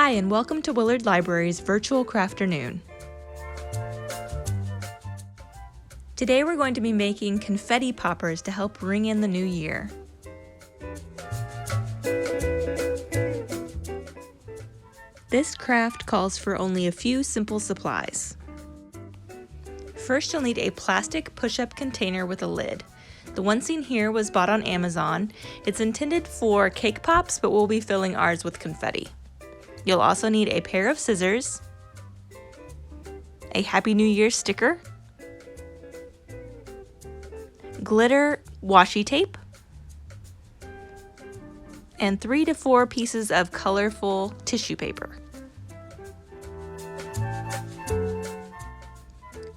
Hi, and welcome to Willard Library's virtual Crafternoon. Today we're going to be making confetti poppers to help ring in the new year. This craft calls for only a few simple supplies. First, you'll need a plastic push-up container with a lid. The one seen here was bought on Amazon. It's intended for cake pops, but we'll be filling ours with confetti. You'll also need a pair of scissors, a Happy New Year sticker, glitter washi tape, and 3 to 4 pieces of colorful tissue paper.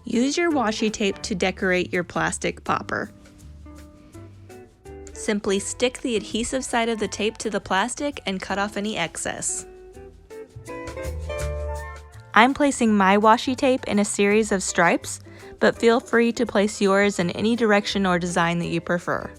Use your washi tape to decorate your plastic popper. Simply stick the adhesive side of the tape to the plastic and cut off any excess. I'm placing my washi tape in a series of stripes, but feel free to place yours in any direction or design that you prefer.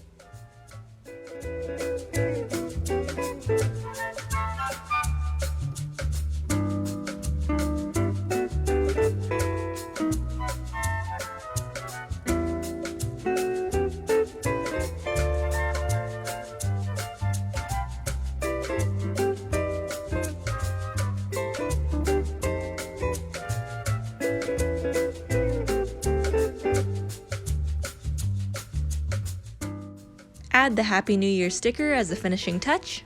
Add the Happy New Year sticker as a finishing touch.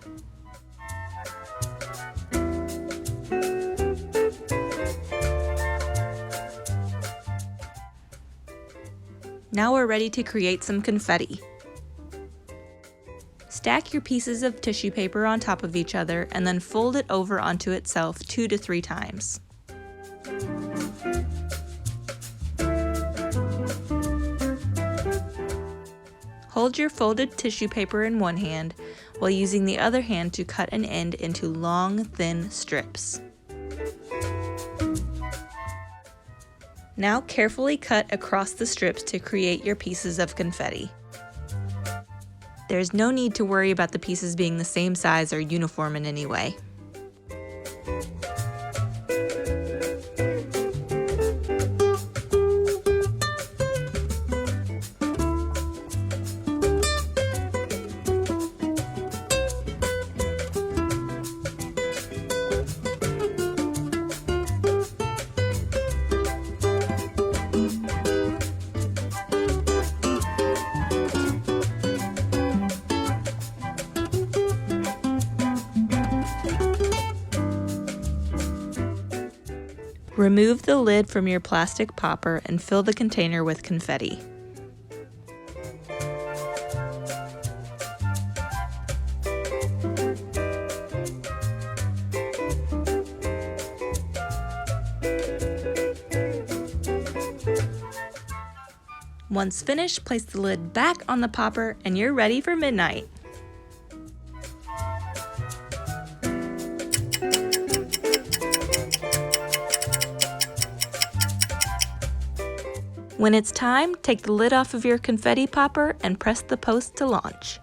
Now we're ready to create some confetti. Stack your pieces of tissue paper on top of each other and then fold it over onto itself 2 to 3 times. Hold your folded tissue paper in one hand while using the other hand to cut an end into long, thin strips. Now carefully cut across the strips to create your pieces of confetti. There's no need to worry about the pieces being the same size or uniform in any way. Remove the lid from your plastic popper and fill the container with confetti. Once finished, place the lid back on the popper and you're ready for midnight. When it's time, take the lid off of your confetti popper and press the post to launch.